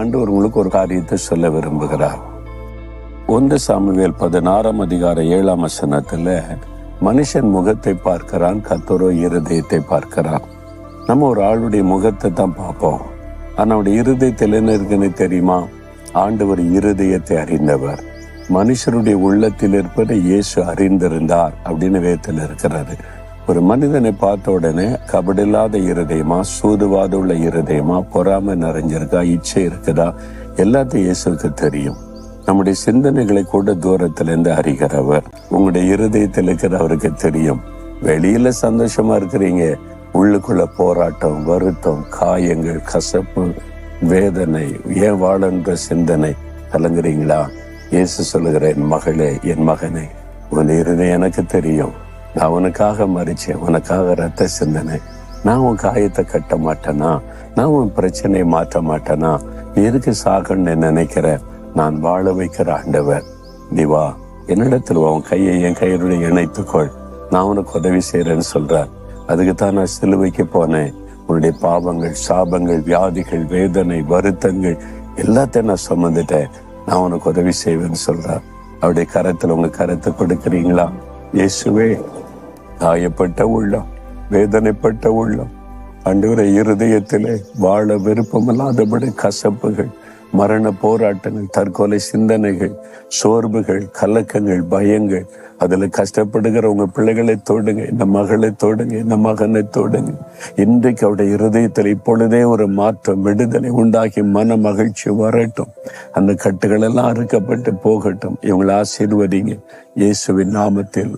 ஆண்டவர் உங்களுக்கு ஒரு காரியத்தை சொல்ல விரும்புகிறார். 1 சாமுவேல் 16:7 மனுஷன் முகத்தை பார்க்கிறான், கர்த்தரோ இருதயத்தை பார்க்கிறான். நம்ம ஒரு ஆளுடைய முகத்தை தான் பார்ப்போம், ஆனா அவருடைய இருதயத்தில் என்ன இருக்குன்னு தெரியுமா? ஆண்டவர் இருதயத்தை அறிந்தவர். மனுஷருடைய உள்ளத்தில் இருப்பதை இயேசு அறிந்திருந்தார் அப்படின்னு வேதத்தில் இருக்கிறாரு. ஒரு மனிதனை பார்த்த உடனே கபடில்லாத இருதயமா, சூதுவாத உள்ள இருதயமா, பொறாமை நிறைஞ்சிருக்கா, இச்சை இருக்குதா, எல்லாத்தையும் இயேசுக்கு தெரியும். நம்முடைய சிந்தனைகளை கூட தூரத்திலிருந்து அறிகிறவர். உங்களுடைய இருதயத்தில் இருக்கிற அவருக்கு தெரியும். வெளியில சந்தோஷமா இருக்கிறீங்க, உள்ளுக்குள்ள போராட்டம், வருத்தம், காயங்கள், கசப்பு, வேதனை, ஏன் வாழன்ற சிந்தனை கலங்குறீங்களா? இயேசு சொல்லுகிற, என் மகளே, என் மகனே, உன் இருதயம் எனக்கு தெரியும். நான் உனக்காக மறிச்சேன், உனக்காக ரத்த சிந்தனை. நான் உன் காயத்தை கட்ட மாட்டேனா? நான் உன் பிரச்சனையை மாற்ற மாட்டேனா? நீ எதுக்கு சாகன்னு நினைக்கிற? நான் வாழ வைக்கிற ஆண்டவர். நீ வா, என்னிடத்தில் உன் கையை என் கையுடைய இணைத்துக்கொள், நான் உனக்கு உதவி செய்யறேன்னு சொல்றார். அதுக்குத்தான் நான் சிலுவைக்கு போனேன். உன்னுடைய பாவங்கள், சாபங்கள், வியாதிகள், வேதனை, வருத்தங்கள் எல்லாத்தையும் நான் சுமந்துட்டேன். நான் உனக்கு உதவி செய்வேன்னு சொல்றார். அவருடைய கரத்துல உங்க கரத்தை கொடுக்குறீங்களா? இயேசுவே, காயப்பட்ட உள்ளம், வேதனைப்பட்ட உள்ளம், ஆண்டவரே, இருதயத்திலே வாழ விருப்பமில்லாதபடி கசப்புகள், மரண போராட்டங்கள், தற்கொலை சிந்தனைகள், சோர்வுகள், கலக்கங்கள், பயங்கள், அதுல கஷ்டப்படுகிற உங்க பிள்ளைகளை தொடுங்க, இந்த மகளை தொடுங்க, இந்த மகனை தொடுங்க. இன்றைக்கு அவருடைய இருதயத்தில் இப்பொழுதே ஒரு மாற்றம், விடுதலை உண்டாகி மன மகிழ்ச்சி வரட்டும். அந்த கட்டுகள் எல்லாம் அறுக்கப்பட்டு போகட்டும். இவங்களை ஆசீர்வதிங்க இயேசுவின் நாமத்தில்.